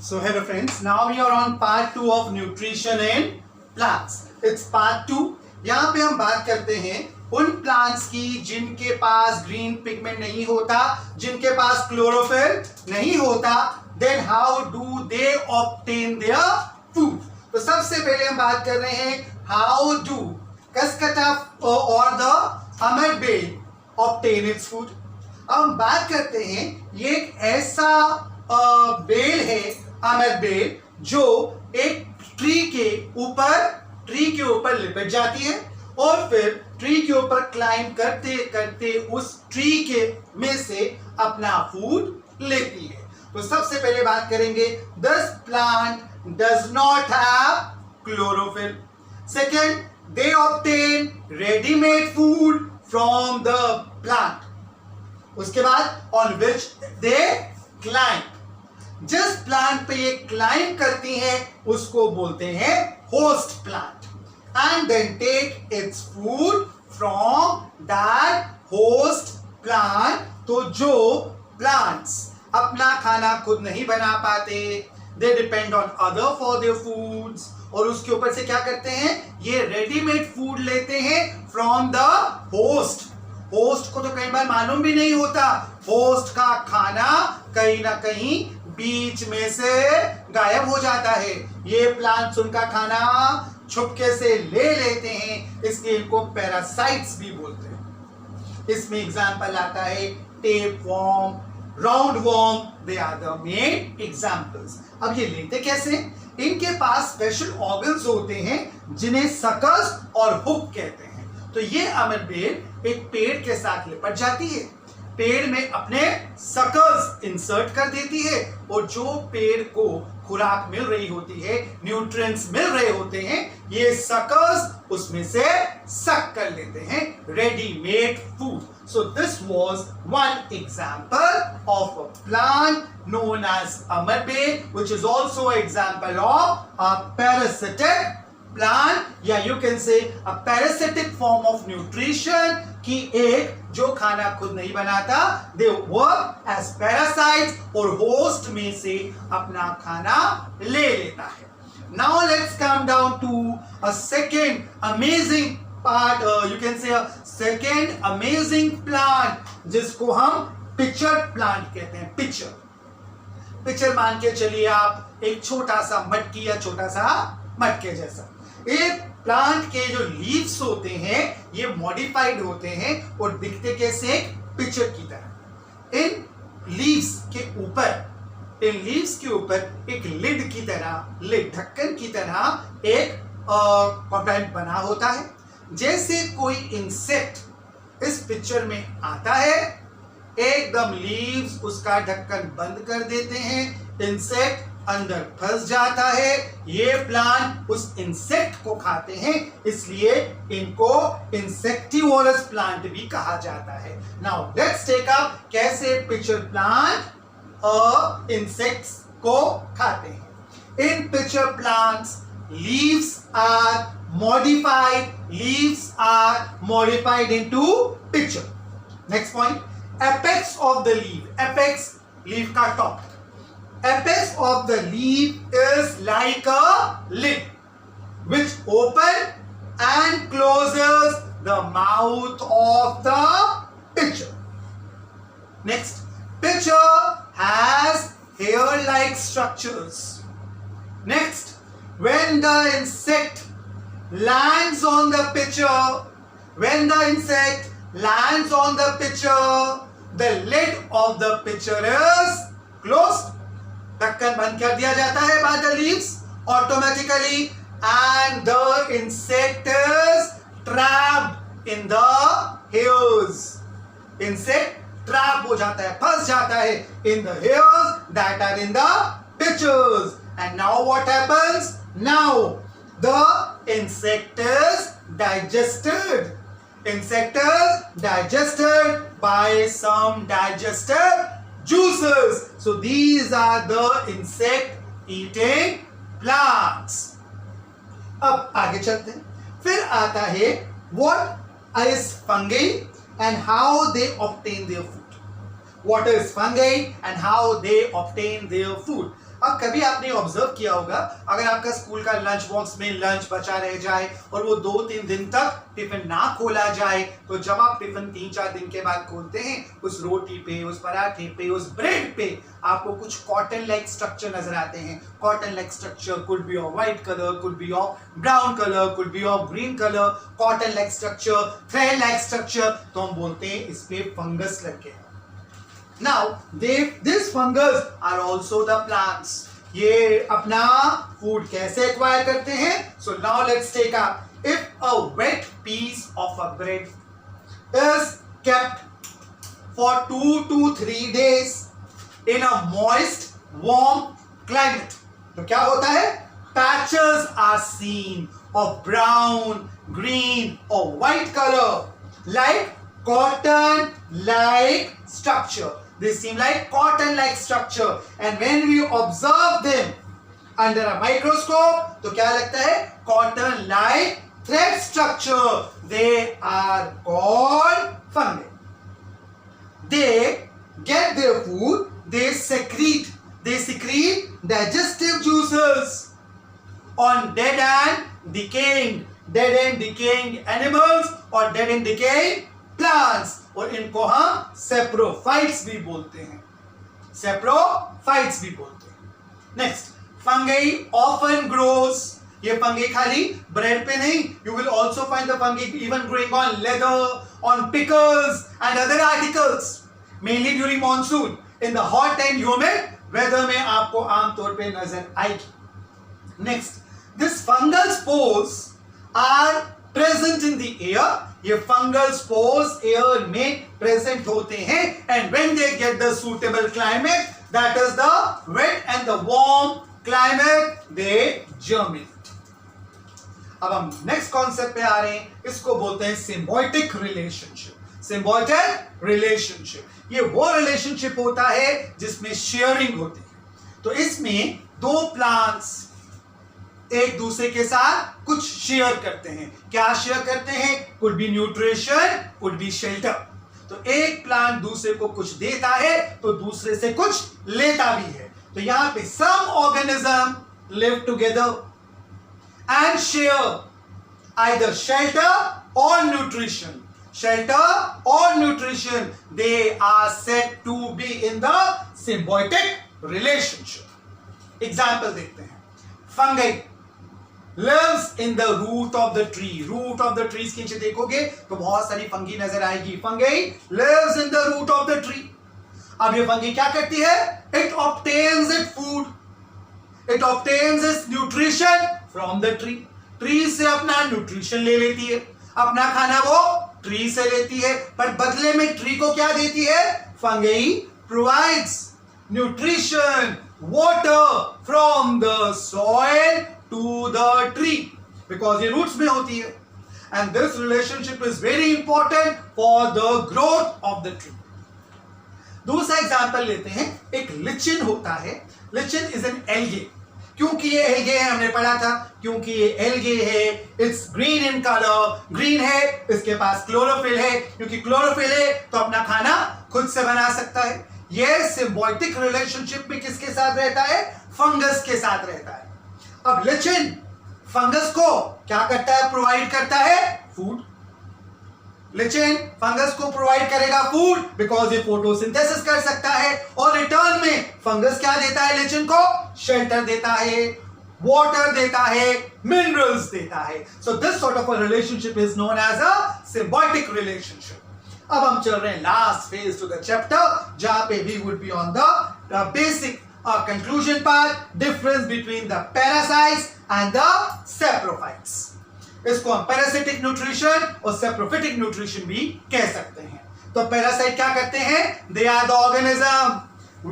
So hello friends, now we are on part 2 of nutrition in plants. It's part 2. यहाँ पे हम बात करते हैं उन प्लांट्स की जिनके पास ग्रीन पिगमेंट नहीं होता, जिनके पास क्लोरोफिल नहीं होता. Then how do they obtain their food? तो सबसे पहले हम बात कर रहे हैं how do Cascata or the amerbale obtain its food. अब हम बात करते हैं ये एक ऐसा बेल है अमेरबेल जो एक ट्री के ऊपर लिपट जाती है और फिर ट्री के ऊपर क्लाइंब करते करते उस ट्री के में से अपना फूड लेती है. तो सबसे पहले बात करेंगे this plant does not have chlorophyll. Second, they obtain readymade food from the plant. उसके बाद ऑन विच दे क्लाइंब. जिस प्लांट पे ये क्लाइंब करती हैं उसको बोलते हैं host plant. And then take its food from that host plant. तो जो प्लांट्स अपना खाना खुद नहीं बना पाते, they depend on other for their foods, और उसके ऊपर से क्या करते हैं ये रेडीमेड फूड लेते हैं फ्रॉम द होस्ट. होस्ट को तो कई बार मालूम भी नहीं होता होस्ट का खाना कहीं ना कहीं बीच में से गायब हो जाता है. ये प्लांट्स उनका खाना छुपके से ले लेते हैं, इसलिए इनको पैरासाइट्स भी बोलते हैं. इसमें एग्जांपल आता है tapeworm, roundworm, they are the main examples. अब ये लेते कैसे? इनके पास स्पेशल ऑर्गन्स होते हैं जिन्हें सकस और हुक कहते हैं. तो ये अमेरबेल एक पेड़ के साथ लिपट जाती है, पेड़ में अपने सकल्स इंसर्ट कर देती है, और जो पेड़ को खुराक मिल रही होती है, न्यूट्रिएंट्स मिल रहे होते हैं, ये सकल्स उसमें से सक कर लेते हैं readymade food. So this was one example of a plant known as amerbale, which is also an example of a parasitic plant, या you can say a parasitic form of nutrition, कि एक जो खाना खुद नहीं बनाता, they work as parasites, और host में से अपना खाना ले लेता है. Now let's come down to a second amazing part, you can say a second amazing plant, जिसको हम पिचर प्लांट कहते हैं. पिचर मान के चलिए आप एक छोटा सा मटकी या छोटा सा मटके जैसा. एक प्लांट के जो लीव्स होते हैं ये मॉडिफाइड होते हैं और दिखते कैसे? पिचर की तरह. इन लीव्स के ऊपर एक लिड की तरह, लिड ढक्कन की तरह एक कंपोनेंट बना होता है. जैसे कोई इंसेक्ट इस पिक्चर में आता है, एकदम लीव्स उसका ढक्कन बंद कर देते हैं, इंसेक्ट अंदर फंस जाता है, ये प्लांट उस इंसेक्ट को खाते हैं, इसलिए इनको इंसेक्टिवोरस प्लांट भी कहा जाता है. नाउ लेट्स टेक अप कैसे पिचर प्लांट इंसेक्ट्स को खाते हैं. In pitcher plants leaves are modified into pitcher. Next point, apex of the leaf. Apex, leaf का top. Apex of the leaf is like a lid which opens and closes the mouth of the pitcher. Next, pitcher has hair-like structures. Next, when the insect lands on the pitcher, the lid of the pitcher is closed. ढक्कन बंद कर दिया जाता है by the leaves automatically, and the insect is trapped in the hairs. Insect trap हो जाता है, फंस जाता है in the hairs that are in the pitchers. And now what happens? Now the insect is digested. Insect is digested by some digestive juices. So these are the insect eating plants. अब आगे चलते हैं. फिर आता है what is fungi and how they obtain their food. What is fungi and how they obtain their food. अब कभी आपने ऑब्जर्व किया होगा, अगर आपका स्कूल का लंच बॉक्स में लंच बचा रह जाए और वो 2-3 दिन तक टिफिन ना खोला जाए, तो जब आप टिफिन 3-4 दिन के बाद खोलते हैं, उस रोटी पे, उस पराठे पे, उस ब्रेड पे आपको कुछ कॉटन लाइक स्ट्रक्चर नजर आते हैं. Cotton like structure could be of white colour, could be of brown colour, could be of green colour. Cotton like structure, thread like structure, तो हम बोलते हैं इस पे फंगस लग गया. Now, this fungus are also the plants. ये अपना फूड कैसे एक्वायर करते हैं? So now let's take up. If a wet piece of a bread is kept for 2 to 3 days in a moist, warm climate, तो क्या होता है? Patches are seen of brown, green or white color, like cotton-like structure. They seem like cotton-like structure, and when we observe them under a microscope, तो क्या लगता है? Cotton-like thread structure. They are called fungi. They get their food. They secrete digestive juices on dead and decaying animals or dead and decaying plants, और इनको हम saprophytes भी बोलते हैं. Next, fungi often grows. ये फंगी खाली bread पे नहीं, you will also find the fungi even growing on leather, on pickles and other articles, mainly during monsoon. In the hot and humid weather में आपको आमतौर पे नजर आएगी. Next, this fungal spores are present in the air. ये fungal spores air में present होते हैं, and when they get the suitable climate, that is the wet and the warm climate, they germinate. अब हम नेक्स्ट कॉन्सेप्ट पे आ रहे हैं, इसको बोलते हैं सिम्बायोटिक रिलेशनशिप. सिम्बायोटिक रिलेशनशिप, ये वो रिलेशनशिप होता है जिसमें शेयरिंग होती है. तो इसमें दो प्लांट्स एक दूसरे के साथ कुछ शेयर करते हैं. क्या शेयर करते हैं? Could be nutrition, could be shelter. तो एक प्लांट दूसरे को कुछ देता है तो दूसरे से कुछ लेता भी है. तो यहां पे some organism live together and share either shelter और nutrition. They are said to be in the symbiotic relationship. Example देखते हैं. Fungi lives in the root of the tree. Root of the trees के नीचे देखोगे तो बहुत सारी fungi नजर आएगी. Fungi lives in the root of the tree. अब ये फंगी क्या करती है? It obtains its food. It obtains its nutrition from the tree. Tree से अपना न्यूट्रिशन ले लेती है, अपना खाना वो ट्री से लेती है, पर बदले में ट्री को क्या देती है? Fungi provides nutrition, water from the soil to the tree, because ये roots में होती है. And this relationship is very important for the growth of the tree. दूसरा एग्जाम्पल लेते हैं. एक लिचिन होता है. लिचिन इज एन एल्गे. क्योंकि ये एल्गे है, हमने पढ़ा था, क्योंकि ये एल्गे है, it's green in colour. Green है, इसके पास क्लोरोफिल है. क्योंकि क्लोरोफिल है तो अपना खाना खुद से बना सकता है. ये सिम्बायोटिक रिलेशनशिप में किसके साथ रहता है? फंगस के साथ रहता है. अब लिचिन फंगस को क्या करता है? प्रोवाइड करता है फूड. लिचिन फंगस को प्रोवाइड करेगा फूड, बिकॉज ये फोटोसिंथेसिस कर सकता है, और रिटर्न में फंगस क्या देता है लिचिन को? शेल्टर देता है, वाटर देता है, मिनरल्स देता है. So this sort of a relationship is known as a symbiotic relationship. अब हम चल रहे हैं last phase to the chapter, जहां पे we would be on the basic conclusion part, difference between the parasites and the saprophytes. इसको हम parasitic nutrition और saprophytic nutrition भी कह सकते हैं. तो parasite क्या करते हैं? They are the organism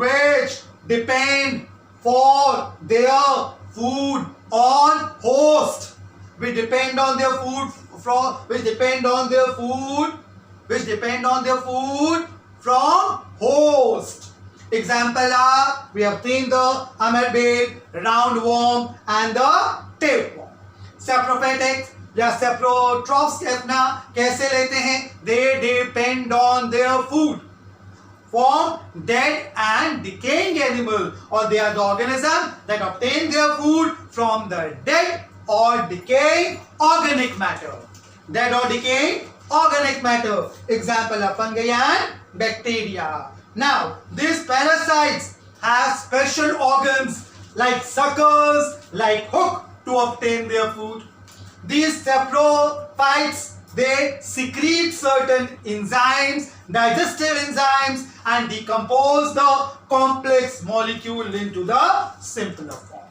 which depend for their food on host. Which depend on their food from host. Example are, we have seen the hammerbead, roundworm and the tapeworm. Saprophytic या saprotrophs कहना कैसे लेते हैं? They depend on their food from dead and decaying animal, or they are the organism that obtain their food from the dead or decaying organic matter. Dead or decaying organic matter. Example are fungi and bacteria. Now these parasites have special organs like suckers, like hook to obtain their food. These saprophytes, they secrete certain enzymes, digestive enzymes, and decompose the complex molecule into the simpler form.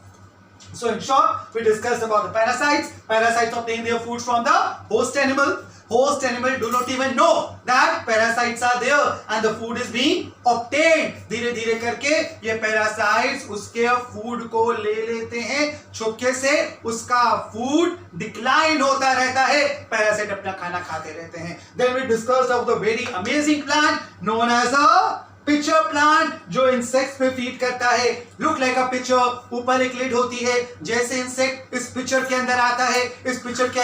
So in short, we discussed about the parasites. Parasites obtain their food from the host animal. Host animal do not even know that parasites are there and the food is being obtained. धीरे धीरे करके ये parasites उसके food को ले लेते हैं छुपके से, उसका food decline होता रहता है, parasite अपना खाना खाते रहते हैं. Then we discussed of the very amazing plant known as a pitcher plant, जो इंसेक्ट्स पे फीड करता है. लुक लाइक अ पिचर, ऊपर एक लिड होती है. जैसे इंसेक्ट इस पिचर के अंदर आता है, इस पिचर के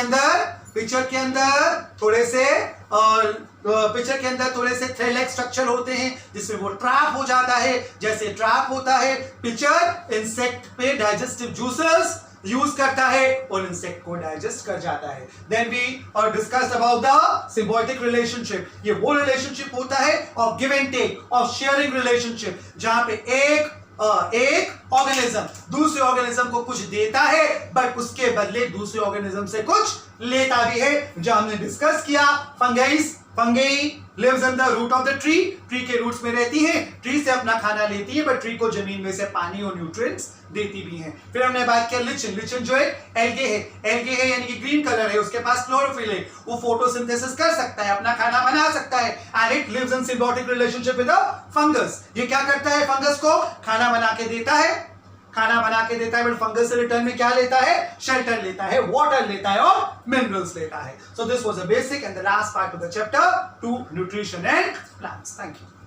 अंदर थोड़े से थ्रेड लाइक स्ट्रक्चर होते हैं जिसमें वो ट्रैप हो जाता है. जैसे ट्रैप होता है, पिचर इंसेक्ट पे डाइजेस्टिव जूसेस यूज करता है और इंसेक्ट को डाइजेस्ट कर जाता है. Then we discussed about the symbiotic relationship. ये वो रिलेशनशिप होता है of give and take, of sharing relationship, जहां पे एक ऑर्गेनिज्म दूसरे ऑर्गेनिज्म को कुछ देता है बट उसके बदले दूसरे ऑर्गेनिज्म से कुछ लेता भी है. जो हमने डिस्कस किया, fungi lives in the root of the tree. Tree के रूट्स में रहती है, ट्री से अपना खाना लेती है बट ट्री को जमीन में से पानी और न्यूट्रिएंट्स देती भी है. फिर हमने बात किया लिचन जो है एल्गे है यानी कि ग्रीन कलर है, उसके पास क्लोरोफिल है, वो फोटोसिंथेसिस कर सकता है, अपना खाना बना सकता है. And it lives in symbiotic relationship with the fungus. ये क्या करता है, फंगस को खाना बना के देता है बट फंगस से रिटर्न में क्या लेता है, शेल्टर लेता है, वाटर लेता है और मिनरल्स लेता है. So this was a basic and the last part of the chapter 2, nutrition and plants. Thank you.